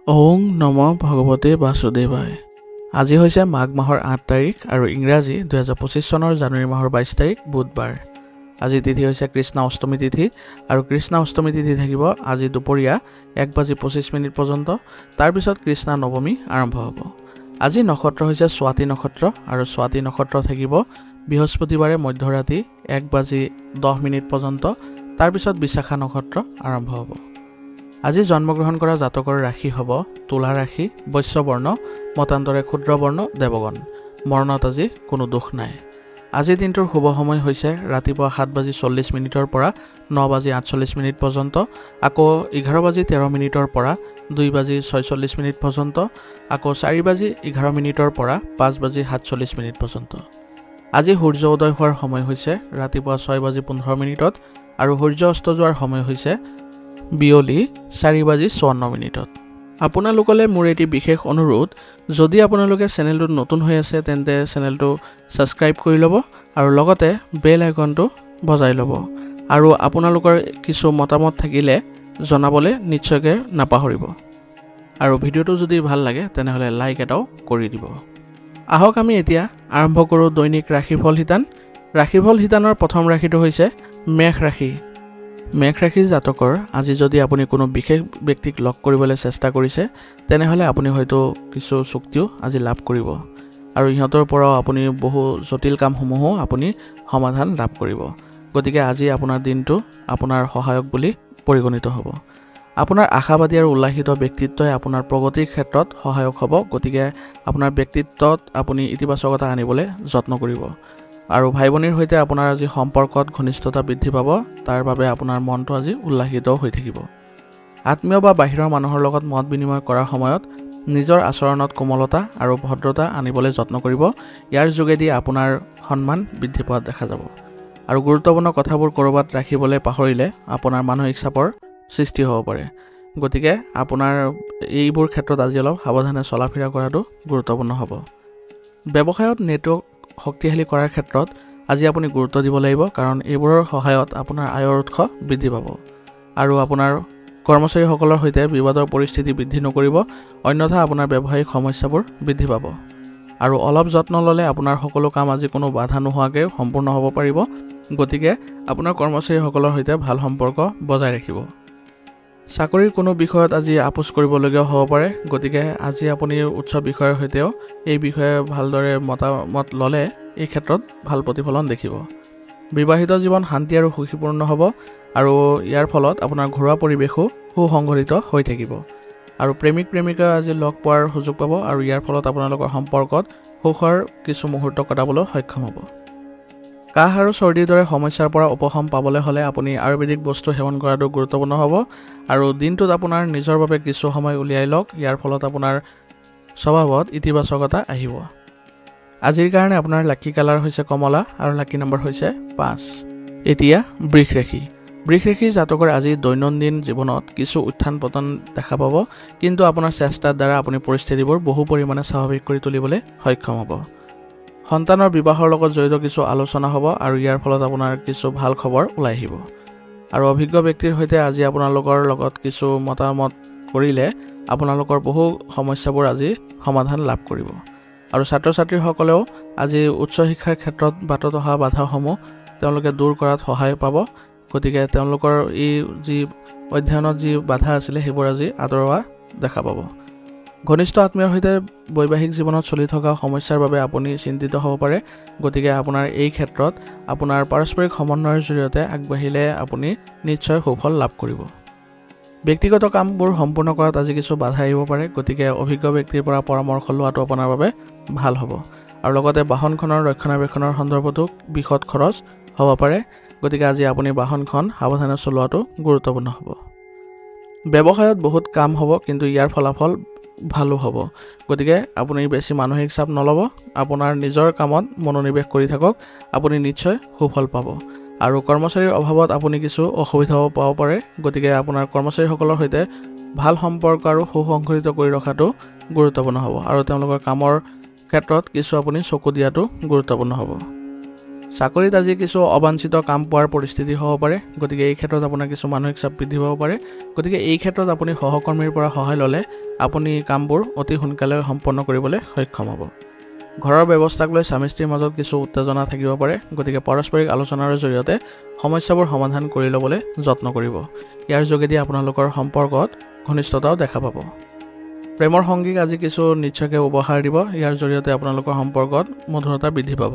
ওং নম ভগৱতে বাসুদেৱায়। আজি হৈছে মাঘ মাহৰ ৮ তাৰিখ আৰু ইংৰাজী 2025 চনৰ জানুৱাৰী মাহৰ 22 তাৰিখ বুধবাৰ। আজি তিথি হৈছে কৃষ্ণ অষ্টমী তিথি আৰু কৃষ্ণ অষ্টমী তিথি থাকিব আজি দুপৰীয়া 1:25 পৰ্যন্ত। তাৰ পিছত কৃষ্ণ নৱমী আৰম্ভ হ'ব। আজি নক্ষত্ৰ হৈছে স্বাতি নক্ষত্ৰ আৰু স্বাতি নক্ষত্ৰ থাকিব বৃহস্পতিবাৰে মধ্যৰাতি 1:10 পৰ্যন্ত। তাৰ পিছত বিশাখা নক্ষত্ৰ আৰম্ভ হ'ব। আজি জন্মগ্ৰহণ কৰা জাতকৰ ৰাশি হ'ব তুলা ৰাশি, বৈশ্যবৰ্ণ, মতান্তৰে ক্ষুদ্ৰবৰ্ণ, দেৱগণ। মৰণত আজি কোনো দুখ নাই। আজি দিনটোৰ শুভ সময় হৈছে ৰাতিপুৱা 7:40 পৰা 9:48 পৰ্যন্ত, আকৌ 11:13 পৰা 2:46 পৰ্যন্ত, আকৌ 4:11 পৰা 5:47 পৰ্যন্ত। আজি সূৰ্য উদয় হোৱাৰ সময় হৈছে ৰাতিপুৱা 6:15 আৰু সূৰ্য অস্ত যোৱাৰ সময় হৈছে বিয়লি 4:54। আপোনালোকলৈ মোৰ এটি বিশেষ অনুৰোধ, যদি আপোনালোকে চেনেলটোত নতুন হৈ আছে তেন্তে চেনেলটো ছাবস্ক্ৰাইব কৰি ল'ব আৰু লগতে বেল আইকনটো বজাই ল'ব আৰু আপোনালোকৰ কিছু মতামত থাকিলে জনাবলৈ নিশ্চয়কৈ নাপাহৰিব। আৰু ভিডিঅ'টো যদি ভাল লাগে তেনেহ'লে লাইক এটাও কৰি দিব। আহক আমি এতিয়া আৰম্ভ কৰোঁ দৈনিক ৰাশিফল শিতান। ৰাশিফল শিতানৰ প্ৰথম ৰাশিটো হৈছে মেষ ৰাশি। মেষ ৰাশিৰ জাতকৰ আজি যদি আপুনি কোনো বিশেষ ব্যক্তিক লগ কৰিবলৈ চেষ্টা কৰিছে তেনেহ'লে আপুনি হয়তো কিছু চুক্তিও আজি লাভ কৰিব আৰু ইহঁতৰ পৰাও আপুনি বহু জটিল কামসমূহো আপুনি সমাধান লাভ কৰিব। গতিকে আজি আপোনাৰ দিনটো আপোনাৰ সহায়ক বুলি পৰিগণিত হ'ব। আপোনাৰ আশাবাদী আৰু উল্লাসিত ব্যক্তিত্বই আপোনাৰ প্ৰগতিৰ ক্ষেত্ৰত সহায়ক হ'ব। গতিকে আপোনাৰ ব্যক্তিত্বত আপুনি ইতিবাচকতা আনিবলৈ যত্ন কৰিব আৰু ভাই ভনীৰ সৈতে আপোনাৰ আজি সম্পৰ্কত ঘনিষ্ঠতা বৃদ্ধি পাব। তাৰ বাবে আপোনাৰ মনটো আজি উল্লাসিত হৈ থাকিব। আত্মীয় বা বাহিৰৰ মানুহৰ লগত মত বিনিময় কৰাৰ সময়ত নিজৰ আচৰণত কোমলতা আৰু ভদ্ৰতা আনিবলৈ যত্ন কৰিব। ইয়াৰ যোগেদি আপোনাৰ সন্মান বৃদ্ধি পোৱা দেখা যাব আৰু গুৰুত্বপূৰ্ণ কথাবোৰ ক'ৰবাত ৰাখিবলৈ পাহৰিলে আপোনাৰ মানসিক চাপৰ সৃষ্টি হ'ব পাৰে। গতিকে আপোনাৰ এইবোৰ ক্ষেত্ৰত আজি অলপ সাৱধানে চলা ফিৰা কৰাটো গুৰুত্বপূৰ্ণ হ'ব। ব্যৱসায়ত নেটৱৰ্ক শক্তিশালী কৰাৰ ক্ষেত্ৰত আজি আপুনি গুৰুত্ব দিব লাগিব, কাৰণ এইবোৰৰ সহায়ত আপোনাৰ আয়ৰ উৎস বৃদ্ধি পাব আৰু আপোনাৰ কৰ্মচাৰীসকলৰ সৈতে বিবাদৰ পৰিস্থিতি বৃদ্ধি নকৰিব, অন্যথা আপোনাৰ ব্যৱসায়িক সমস্যাবোৰ বৃদ্ধি পাব। আৰু অলপ যত্ন ল'লে আপোনাৰ সকলো কাম আজি কোনো বাধা নোহোৱাকৈ সম্পূৰ্ণ হ'ব পাৰিব। গতিকে আপোনাৰ কৰ্মচাৰীসকলৰ সৈতে ভাল সম্পৰ্ক বজাই ৰাখিব। চাকৰিৰ কোনো বিষয়ত আজি আপোচ কৰিবলগীয়া হ'ব পাৰে। গতিকে আজি আপুনি উচ্চ বিষয়াৰ সৈতেও এই বিষয়ে ভালদৰে মতামত ল'লে এই ক্ষেত্ৰত ভাল প্ৰতিফলন দেখিব। বিবাহিত জীৱন শান্তি আৰু সুখীপূৰ্ণ হ'ব আৰু ইয়াৰ ফলত আপোনাৰ ঘৰুৱা পৰিৱেশো সুসংগঠিত হৈ থাকিব আৰু প্ৰেমিক প্ৰেমিকা আজি লগ পোৱাৰ সুযোগ পাব আৰু ইয়াৰ ফলত আপোনালোকৰ সম্পৰ্কত সুখৰ কিছু মুহূৰ্ত কটাবলৈ সক্ষম হ'ব। কাহ আৰু চৰ্দিৰ দৰে সমস্যাৰ পৰা উপশম পাবলৈ হ'লে আপুনি আয়ুৰ্বেদিক বস্তু সেৱন কৰাটো গুৰুত্বপূৰ্ণ হ'ব আৰু দিনটোত আপোনাৰ নিজৰ বাবে কিছু সময় উলিয়াই লওক। ইয়াৰ ফলত আপোনাৰ স্বভাৱত ইতিবাচকতা আহিব। আজিৰ কাৰণে আপোনাৰ লাকি কালাৰ হৈছে কমলা আৰু লাকি নম্বৰ হৈছে 5। এতিয়া বৃষ ৰাশি। বৃষ ৰাশিৰ জাতকৰ আজি দৈনন্দিন জীৱনত কিছু উত্থান পতন দেখা পাব, কিন্তু আপোনাৰ চেষ্টাৰ দ্বাৰা আপুনি পৰিস্থিতিবোৰ বহু পৰিমাণে স্বাভাৱিক কৰি তুলিবলৈ সক্ষম হ'ব। সন্তানৰ বিবাহৰ লগত জড়িত কিছু আলোচনা হ'ব আৰু ইয়াৰ ফলত আপোনাৰ কিছু ভাল খবৰ ওলাই আহিব আৰু অভিজ্ঞ ব্যক্তিৰ সৈতে আজি আপোনালোকৰ লগত কিছু মতামত কৰিলে আপোনালোকৰ বহু সমস্যাবোৰ আজি সমাধান লাভ কৰিব আৰু ছাত্ৰ ছাত্ৰীসকলেও আজি উচ্চ শিক্ষাৰ ক্ষেত্ৰত বাটত অহা বাধাসমূহ তেওঁলোকে দূৰ কৰাত সহায় পাব। গতিকে তেওঁলোকৰ এই যি অধ্যয়নত যি বাধা আছিলে সেইবোৰ আজি আঁতৰোৱা দেখা পাব। ঘনিষ্ঠ আত্মীয়ৰ সৈতে বৈবাহিক জীৱনত চলি থকা সমস্যাৰ বাবে আপুনি চিন্তিত হ'ব পাৰে। গতিকে আপোনাৰ এই ক্ষেত্ৰত আপোনাৰ পাৰস্পৰিক সমন্বয়ৰ জৰিয়তে আগবাঢ়িলে আপুনি নিশ্চয় সুফল লাভ কৰিব। ব্যক্তিগত কামবোৰ সম্পূৰ্ণ কৰাত আজি কিছু বাধা আহিব পাৰে। গতিকে অভিজ্ঞ ব্যক্তিৰ পৰা পৰামৰ্শ লোৱাটো আপোনাৰ বাবে ভাল হ'ব আৰু লগতে বাহনখনৰ ৰক্ষণাবেক্ষণৰ সন্দৰ্ভতো বিশদ খৰচ হ'ব পাৰে। গতিকে আজি আপুনি বাহনখন সাৱধানে চলোৱাটো গুৰুত্বপূৰ্ণ হ'ব। ব্যৱসায়ত বহুত কাম হ'ব, কিন্তু ইয়াৰ ফলাফল ভালো হ'ব। গতিকে আপুনি বেছি মানসিক চাপ নল'ব, আপোনাৰ নিজৰ কামত মনোনিৱেশ কৰি থাকক, আপুনি নিশ্চয় সুফল পাব। আৰু কৰ্মচাৰীৰ অভাৱত আপুনি কিছু অসুবিধাও পাব পাৰে। গতিকে আপোনাৰ কৰ্মচাৰীসকলৰ সৈতে ভাল সম্পৰ্ক আৰু সুসংগঠিত কৰি ৰখাটো গুৰুত্বপূৰ্ণ হ'ব আৰু তেওঁলোকৰ কামৰ ক্ষেত্ৰত কিছু আপুনি চকু দিয়াটো গুৰুত্বপূৰ্ণ হ'ব। চাকৰিত আজি কিছু অবাঞ্ছিত কাম পোৱাৰ পৰিস্থিতি হ'ব পাৰে। গতিকে এই ক্ষেত্ৰত আপোনাৰ কিছু মানসিক চাপ বৃদ্ধি পাব পাৰে। গতিকে এই ক্ষেত্ৰত আপুনি সহকৰ্মীৰ পৰা সহায় ল'লে আপুনি কামবোৰ অতি সোনকালে সম্পন্ন কৰিবলৈ সক্ষম হ'ব। ঘৰৰ ব্যৱস্থাক লৈ স্বামী স্ত্ৰীৰ মাজত কিছু উত্তেজনা থাকিব পাৰে, গতিকে পাৰস্পৰিক আলোচনাৰ জৰিয়তে সমস্যাবোৰ সমাধান কৰি ল'বলৈ যত্ন কৰিব। ইয়াৰ যোগেদি আপোনালোকৰ সম্পৰ্কত ঘনিষ্ঠতাও দেখা পাব। প্ৰেমৰ সংগীক আজি কিছু নিশ্চয়কৈ উপহাৰ দিব, ইয়াৰ জৰিয়তে আপোনালোকৰ সম্পৰ্কত মধুৰতা বৃদ্ধি পাব।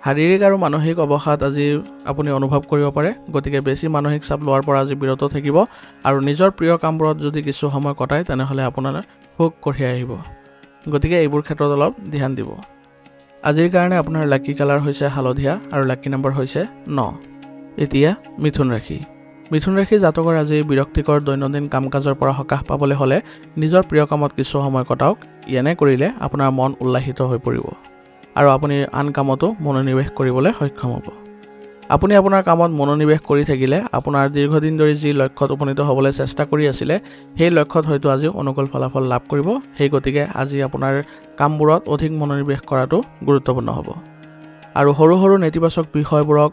শাৰীৰিক আৰু মানসিক অৱসাদ আজি আপুনি অনুভৱ কৰিব পাৰে, গতিকে বেছি মানসিক চাপ লোৱাৰ পৰা আজি বিৰত থাকিব আৰু নিজৰ প্ৰিয় কামবোৰত যদি কিছু সময় কটায় তেনেহ'লে আপোনাৰ সুখ কঢ়িয়াই আহিব। গতিকে এইবোৰ ক্ষেত্ৰত অলপ ধ্যান দিব। আজিৰ কাৰণে আপোনাৰ লাকি কালাৰ হৈছে হালধীয়া আৰু লাকি নম্বৰ হৈছে 9। এতিয়া মিথুন ৰাশি। মিথুন ৰাশি জাতকৰ আজি বিৰক্তিকৰ দৈনন্দিন কাম কাজৰ পৰা সকাহ পাবলৈ হ'লে নিজৰ প্ৰিয় কামত কিছু সময় কটাওক। এনে কৰিলে আপোনাৰ মন উল্লাসিত হৈ পৰিব আৰু আপুনি আন কামতো মনোনিৱেশ কৰিবলৈ সক্ষম হ'ব। আপুনি আপোনাৰ কামত মনোনিৱেশ কৰি থাকিলে আপোনাৰ দীৰ্ঘদিন ধৰি যি লক্ষ্যত উপনীত হ'বলৈ চেষ্টা কৰি আছিলে সেই লক্ষ্যত হয়তো আজি অনুকূল ফলাফল লাভ কৰিব। সেই গতিকে আজি আপোনাৰ কামবোৰত অধিক মনোনিৱেশ কৰাটো গুৰুত্বপূৰ্ণ হ'ব আৰু সৰু সৰু নেতিবাচক বিষয়বোৰক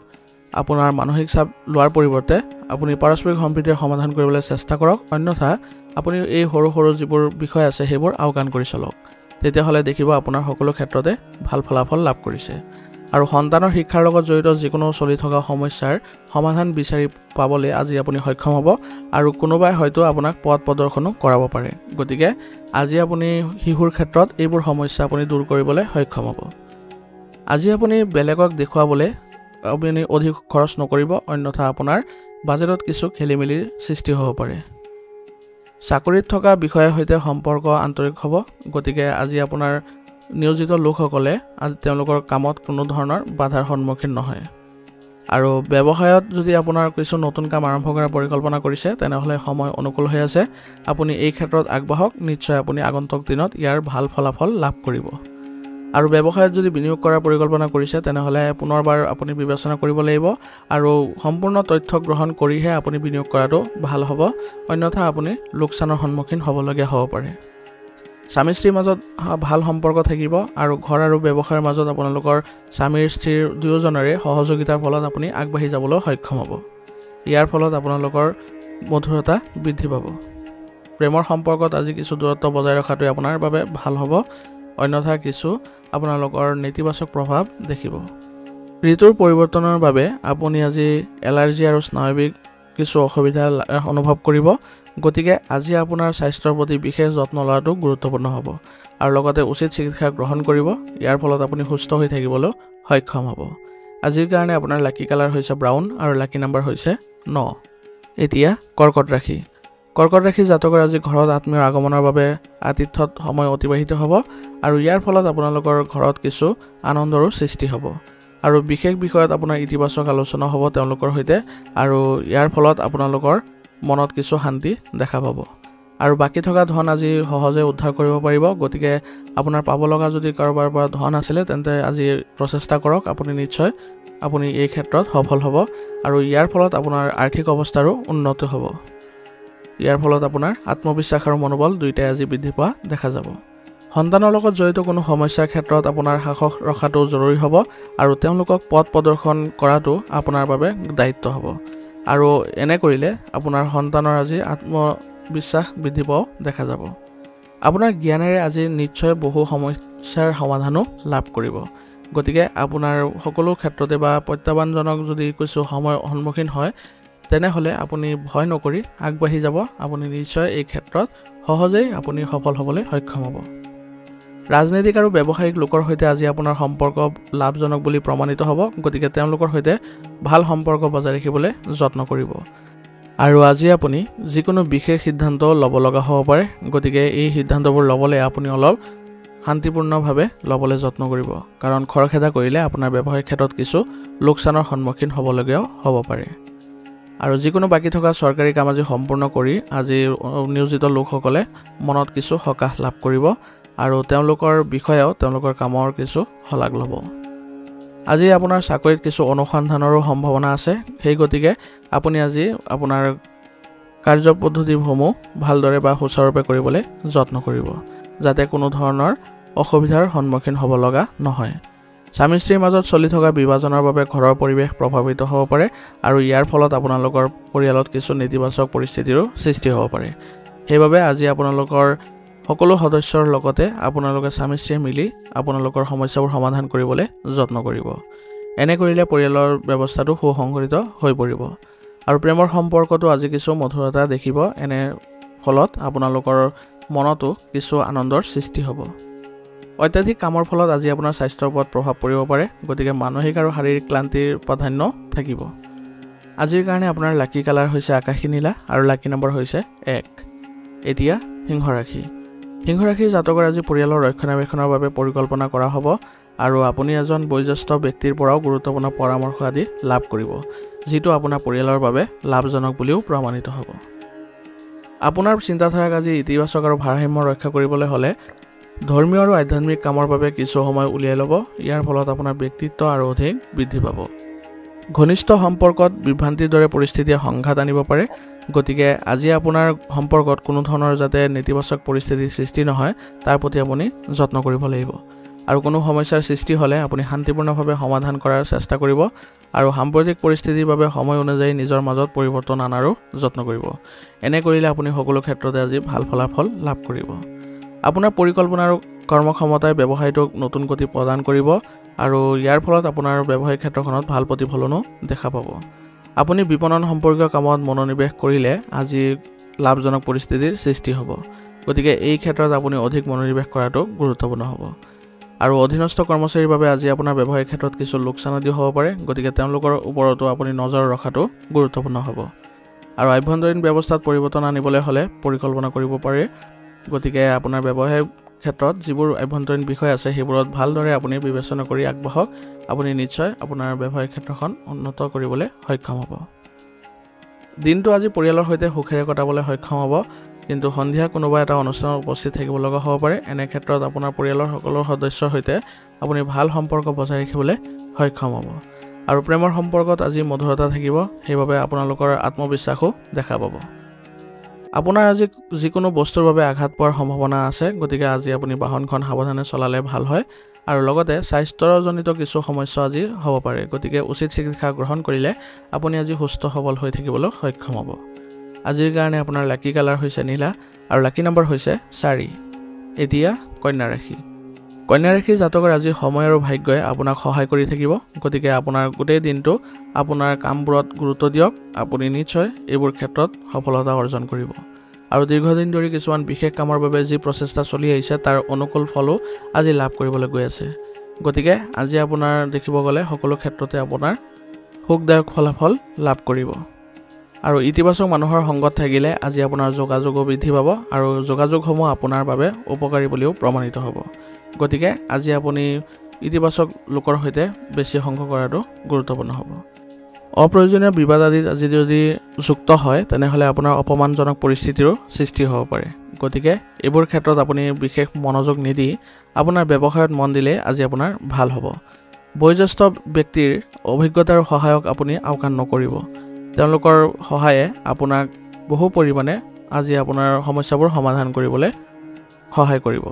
আপোনাৰ মানসিক চাপ লোৱাৰ পৰিৱৰ্তে আপুনি পাৰস্পৰিক সম্প্ৰীতিৰ সমাধান কৰিবলৈ চেষ্টা কৰক। অন্যথা আপুনি এই সৰু সৰু যিবোৰ বিষয় আছে সেইবোৰ আওকাণ কৰি চলক। তেতিয়াহ'লে দেখিব আপোনাৰ সকলো ক্ষেত্ৰতে ভাল ফলাফল লাভ কৰিছে। আৰু সন্তানৰ শিক্ষাৰ লগত জড়িত যিকোনো চলি থকা সমস্যাৰ সমাধান বিচাৰি পাবলৈ আজি আপুনি সক্ষম হ'ব আৰু কোনোবাই হয়তো আপোনাক পথ প্ৰদৰ্শনো কৰাব পাৰে। গতিকে আজি আপুনি শিশুৰ ক্ষেত্ৰত এইবোৰ সমস্যা আপুনি দূৰ কৰিবলৈ সক্ষম হ'ব। আজি আপুনি বেলেগক দেখুৱাবলৈ আপুনি অধিক খৰচ নকৰিব, অন্যথা আপোনাৰ বাজেটত কিছু খেলিমেলিৰ সৃষ্টি হ'ব পাৰে। চাকৰিত থকা বিষয়াৰ সৈতে সম্পৰ্ক আন্তৰিক হ'ব, গতিকে আজি আপোনাৰ নিয়োজিত লোকসকলে আজি তেওঁলোকৰ কামত কোনো ধৰণৰ বাধাৰ সন্মুখীন নহয়। আৰু ব্যৱসায়ত যদি আপোনাৰ কিছু নতুন কাম আৰম্ভ কৰাৰ পৰিকল্পনা কৰিছে তেনেহ'লে সময় অনুকূল হৈ আছে। আপুনি এই ক্ষেত্ৰত আগবাঢ়ক, নিশ্চয় আপুনি আগন্তুক দিনত ইয়াৰ ভাল ফলাফল লাভ কৰিব। আৰু ব্যৱসায়ত যদি বিনিয়োগ কৰাৰ পৰিকল্পনা কৰিছে তেনেহ'লে পুনৰবাৰ আপুনি বিবেচনা কৰিব লাগিব আৰু সম্পূৰ্ণ তথ্য গ্ৰহণ কৰিহে আপুনি বিনিয়োগ কৰাটো ভাল হ'ব, অন্যথা আপুনি লোকচানৰ সন্মুখীন হ'বলগীয়া হ'ব পাৰে। স্বামী স্ত্ৰীৰ মাজত ভাল সম্পৰ্ক থাকিব আৰু ঘৰ আৰু ব্যৱসায়ৰ মাজত আপোনালোকৰ স্বামীৰ স্ত্ৰীৰ দুয়োজনৰে সহযোগিতাৰ ফলত আপুনি আগবাঢ়ি যাবলৈ সক্ষম হ'ব। ইয়াৰ ফলত আপোনালোকৰ মধুৰতা বৃদ্ধি পাব। প্ৰেমৰ সম্পৰ্কত আজি কিছু দূৰত্ব বজাই ৰখাটোৱে আপোনাৰ বাবে ভাল হ'ব, অন্যথা কিছু আপোনালোকৰ নেতিবাচক প্ৰভাৱ দেখিব। ঋতুৰ পৰিৱৰ্তনৰ বাবে আপুনি আজি এলাৰ্জি আৰু স্নায়ৱিক কিছু অসুবিধা অনুভৱ কৰিব, গতিকে আজি আপোনাৰ স্বাস্থ্যৰ প্ৰতি বিশেষ যত্ন লোৱাটো গুৰুত্বপূৰ্ণ হ'ব আৰু লগতে উচিত চিকিৎসা গ্ৰহণ কৰিব। ইয়াৰ ফলত আপুনি সুস্থ হৈ থাকিবলৈ সক্ষম হ'ব। আজিৰ কাৰণে আপোনাৰ লাকি কালাৰ হৈছে ব্ৰাউন আৰু লাকি নম্বৰ হৈছে 9। এতিয়া কৰ্কট ৰাশি। কৰ্কট ৰাশি জাতকৰ আজি ঘৰত আত্মীয়ৰ আগমনৰ বাবে আতিথ্যত সময় অতিবাহিত হ'ব আৰু ইয়াৰ ফলত আপোনালোকৰ ঘৰত কিছু আনন্দৰো সৃষ্টি হ'ব আৰু বিশেষ বিষয়ত আপোনাৰ ইতিবাচক আলোচনা হ'ব তেওঁলোকৰ সৈতে আৰু ইয়াৰ ফলত আপোনালোকৰ মনত কিছু শান্তি দেখা পাব আৰু বাকী থকা ধন আজি সহজে উদ্ধাৰ কৰিব পাৰিব। গতিকে আপোনাৰ পাব লগা যদি কাৰোবাৰ পৰা ধন আছিলে তেন্তে আজি প্ৰচেষ্টা কৰক, আপুনি এই ক্ষেত্ৰত সফল হ'ব আৰু ইয়াৰ ফলত আপোনাৰ আৰ্থিক অৱস্থাৰো উন্নতি হ'ব। ইয়াৰ ফলত আপোনাৰ আত্মবিশ্বাস আৰু মনোবল দুয়োটাই আজি বৃদ্ধি পোৱা দেখা যাব। সন্তানৰ লগত জড়িত কোনো সমস্যাৰ ক্ষেত্ৰত আপোনাৰ সাহস ৰখাটো জৰুৰী হ'ব আৰু তেওঁলোকক পথ প্ৰদৰ্শন কৰাটো আপোনাৰ বাবে দায়িত্ব হ'ব আৰু এনে কৰিলে আপোনাৰ সন্তানৰ আজি আত্মবিশ্বাস বৃদ্ধি পোৱাও দেখা যাব। আপোনাৰ জ্ঞানেৰে আজি নিশ্চয় বহু সমস্যাৰ সমাধানো লাভ কৰিব, গতিকে আপোনাৰ সকলো ক্ষেত্ৰতে বা প্ৰত্যাহ্বানজনক যদি কিছু সময় সন্মুখীন হয় তেনেহ'লে আপুনি ভয় নকৰি আগবাঢ়ি যাব। আপুনি নিশ্চয় এই ক্ষেত্ৰত সহজেই আপুনি সফল হ'বলৈ সক্ষম হ'ব। ৰাজনৈতিক আৰু ব্যৱসায়িক লোকৰ সৈতে আজি আপোনাৰ সম্পৰ্ক লাভজনক বুলি প্ৰমাণিত হ'ব, গতিকে তেওঁলোকৰ সৈতে ভাল সম্পৰ্ক বজাই ৰাখিবলৈ যত্ন কৰিব আৰু আজি আপুনি যিকোনো বিশেষ সিদ্ধান্ত ল'ব লগা হ'ব পাৰে, গতিকে এই সিদ্ধান্তবোৰ ল'বলৈ আপুনি অলপ শান্তিপূৰ্ণভাৱে ল'বলৈ যত্ন কৰিব, কাৰণ খৰখেদা কৰিলে আপোনাৰ ব্যৱসায়িক ক্ষেত্ৰত কিছু লোকচানৰ সন্মুখীন হ'বলগীয়াও হ'ব পাৰে। আৰু যিকোনো বাকী থকা চৰকাৰী কাম আজি সম্পূৰ্ণ কৰি আজি নিয়োজিত লোকসকলে মনত কিছু সকাহ লাভ কৰিব আৰু তেওঁলোকৰ বিষয়েও তেওঁলোকৰ কামৰ কিছু শলাগ ল'ব। আজি আপোনাৰ চাকৰিত কিছু অনুসন্ধানৰো সম্ভাৱনা আছে, সেই গতিকে আপুনি আজি আপোনাৰ কাৰ্যপদ্ধতিসমূহ ভালদৰে বা সুচাৰুৰূপে কৰিবলৈ যত্ন কৰিব, যাতে কোনো ধৰণৰ অসুবিধাৰ সন্মুখীন হ'ব লগা নহয়। স্বামী স্ত্ৰীৰ মাজত চলি থকা বিভাজনৰ বাবে ঘৰৰ পৰিৱেশ প্ৰভাৱিত হ'ব পাৰে আৰু ইয়াৰ ফলত আপোনালোকৰ পৰিয়ালত কিছু নেতিবাচক পৰিস্থিতিৰো সৃষ্টি হ'ব পাৰে। সেইবাবে আজি আপোনালোকৰ সকলো সদস্যৰ লগতে আপোনালোকে স্বামী স্ত্ৰীয়ে মিলি আপোনালোকৰ সমস্যাবোৰ সমাধান কৰিবলৈ যত্ন কৰিব। এনে কৰিলে পৰিয়ালৰ ব্যৱস্থাটো সুসংগঠিত হৈ পৰিব আৰু প্ৰেমৰ সম্পৰ্কটো আজি কিছু মধুৰতা দেখিব। এনে ফলত আপোনালোকৰ মনতো কিছু আনন্দৰ সৃষ্টি হ'ব। অত্যাধিক কামৰ ফলত আজি আপোনাৰ স্বাস্থ্যৰ ওপৰত প্ৰভাৱ পৰিব পাৰে, গতিকে মানসিক আৰু শাৰীৰিক ক্লান্তিৰ প্ৰাধান্য থাকিব। আজিৰ কাৰণে আপোনাৰ লাকি কালাৰ হৈছে আকাশী নীলা আৰু লাকি নম্বৰ হৈছে 1। এতিয়া সিংহ ৰাশি। সিংহ ৰাশিৰ জাতকৰ আজি পৰিয়ালৰ ৰক্ষণাবেক্ষণৰ বাবে পৰিকল্পনা কৰা হ'ব আৰু আপুনি এজন বয়োজ্যেষ্ঠ ব্যক্তিৰ পৰাও গুৰুত্বপূৰ্ণ পৰামৰ্শ আদি লাভ কৰিব, যিটো আপোনাৰ পৰিয়ালৰ বাবে লাভজনক বুলিও প্ৰমাণিত হ'ব। আপোনাৰ চিন্তাধাৰাক আজি ইতিবাচক আৰু ভাৰসাম্য ৰক্ষা কৰিবলৈ হ'লে ধৰ্মীয় আৰু আধ্যাত্মিক কামৰ বাবে কিছু সময় উলিয়াই ল'ব। ইয়াৰ ফলত আপোনাৰ ব্যক্তিত্ব আৰু অধিক বৃদ্ধি পাব। ঘনিষ্ঠ সম্পৰ্কত বিভ্ৰান্তিৰ দৰে পৰিস্থিতিয়ে সংঘাত আনিব পাৰে, গতিকে আজি আপোনাৰ সম্পৰ্কত কোনো ধৰণৰ যাতে নেতিবাচক পৰিস্থিতিৰ সৃষ্টি নহয় তাৰ প্ৰতি আপুনি যত্ন কৰিব লাগিব আৰু কোনো সমস্যাৰ সৃষ্টি হ'লে আপুনি শান্তিপূৰ্ণভাৱে সমাধান কৰাৰ চেষ্টা কৰিব আৰু সাম্প্ৰতিক পৰিস্থিতিৰ বাবে সময় অনুযায়ী নিজৰ মাজত পৰিৱৰ্তন অনাৰো যত্ন কৰিব। এনে কৰিলে আপুনি সকলো ক্ষেত্ৰতে আজি ভাল ফলাফল লাভ কৰিব। আপোনাৰ পৰিকল্পনা আৰু কৰ্মক্ষমতাই ব্যৱসায়টোক নতুন গতি প্ৰদান কৰিব আৰু ইয়াৰ ফলত আপোনাৰ ব্যৱসায়িক ক্ষেত্ৰখনত ভাল প্ৰতিফলনো দেখা পাব। আপুনি বিপণন সম্পৰ্কীয় কামত মনোনিৱেশ কৰিলে আজি লাভজনক পৰিস্থিতিৰ সৃষ্টি হ'ব, গতিকে এই ক্ষেত্ৰত আপুনি অধিক মনোনিৱেশ কৰাটো গুৰুত্বপূৰ্ণ হ'ব। আৰু অধীনস্থ কৰ্মচাৰীৰ বাবে আজি আপোনাৰ ব্যৱসায়িক ক্ষেত্ৰত কিছু লোকচান আদি হ'ব পাৰে, গতিকে তেওঁলোকৰ ওপৰতো আপুনি নজৰ ৰখাটো গুৰুত্বপূৰ্ণ হ'ব। আৰু আভ্যন্তৰীণ ব্যৱস্থাত পৰিৱৰ্তন আনিবলৈ হ'লে পৰিকল্পনা কৰিব পাৰে, গতিকে আপোনাৰ ব্যৱসায়িক ক্ষেত্ৰত যিবোৰ আভ্যন্তৰীণ বিষয় আছে সেইবোৰত ভালদৰে আপুনি বিবেচনা কৰি আগবাঢ়ক। আপুনি নিশ্চয় আপোনাৰ ব্যৱসায়িক ক্ষেত্ৰখন উন্নত কৰিবলৈ সক্ষম হ'ব। দিনটো আজি পৰিয়ালৰ সৈতে সুখেৰে কটাবলৈ সক্ষম হ'ব, কিন্তু সন্ধিয়া কোনোবা এটা অনুষ্ঠানত উপস্থিত থাকিব লগা হ'ব পাৰে। এনে ক্ষেত্ৰত আপোনাৰ পৰিয়ালৰ সকলো সদস্যৰ সৈতে আপুনি ভাল সম্পৰ্ক বজাই ৰাখিবলৈ সক্ষম হ'ব আৰু প্ৰেমৰ সম্পৰ্কত আজি মধুৰতা থাকিব, সেইবাবে আপোনালোকৰ আত্মবিশ্বাসো দেখা পাব। আপোনাৰ আজি যিকোনো বস্তুৰ বাবে আঘাত পোৱাৰ সম্ভাৱনা আছে, গতিকে আজি আপুনি বাহনখন সাৱধানে চলালে ভাল হয় আৰু লগতে স্বাস্থ্যজনিত কিছু সমস্যা আজি হ'ব পাৰে, গতিকে উচিত চিকিৎসা গ্ৰহণ কৰিলে আপুনি আজি সুস্থ সবল হৈ থাকিবলৈ সক্ষম হ'ব। আজিৰ কাৰণে আপোনাৰ লাকি কালাৰ হৈছে নীলা আৰু লাকি নম্বৰ হৈছে 4। এতিয়া কন্যা ৰাশি। কন্যা ৰাশিৰ জাতকৰ আজি সময় আৰু ভাগ্যই আপোনাক সহায় কৰি থাকিব, গতিকে আপোনাৰ গোটেই দিনটো আপোনাৰ কামবোৰত গুৰুত্ব দিয়ক। আপুনি নিশ্চয় এইবোৰ ক্ষেত্ৰত সফলতা অৰ্জন কৰিব আৰু দীৰ্ঘদিন ধৰি কিছুমান বিশেষ কামৰ বাবে যি প্ৰচেষ্টা চলি আহিছে তাৰ অনুকূল ফলো আজি লাভ কৰিবলৈ গৈ আছে, গতিকে আজি আপোনাৰ দেখিব গ'লে সকলো ক্ষেত্ৰতে আপোনাৰ সুখদায়ক ফলাফল লাভ কৰিব। আৰু ইতিবাচক মানুহৰ সংগত থাকিলে আজি আপোনাৰ যোগাযোগো বৃদ্ধি পাব আৰু যোগাযোগসমূহ আপোনাৰ বাবে উপকাৰী বুলিও প্ৰমাণিত হ'ব, গতিকে আজি আপুনি ইতিবাচক লোকৰ সৈতে বেছি সংগ কৰাটো গুৰুত্বপূৰ্ণ হ'ব। অপ্ৰয়োজনীয় বিবাদ আদিত আজি যদি যুক্ত হয় তেনেহ'লে আপোনাৰ অপমানজনক পৰিস্থিতিৰো সৃষ্টি হ'ব পাৰে, গতিকে এইবোৰ ক্ষেত্ৰত আপুনি বিশেষ মনোযোগ নিদি আপোনাৰ ব্যৱসায়ত মন দিলে আজি আপোনাৰ ভাল হ'ব। বয়োজ্যেষ্ঠ ব্যক্তিৰ অভিজ্ঞতাৰ সহায়ক আপুনি আওকাণ নকৰিব, তেওঁলোকৰ সহায়ে আপোনাক বহু পৰিমাণে আজি আপোনাৰ সমস্যাবোৰ সমাধান কৰিবলৈ সহায় কৰিব,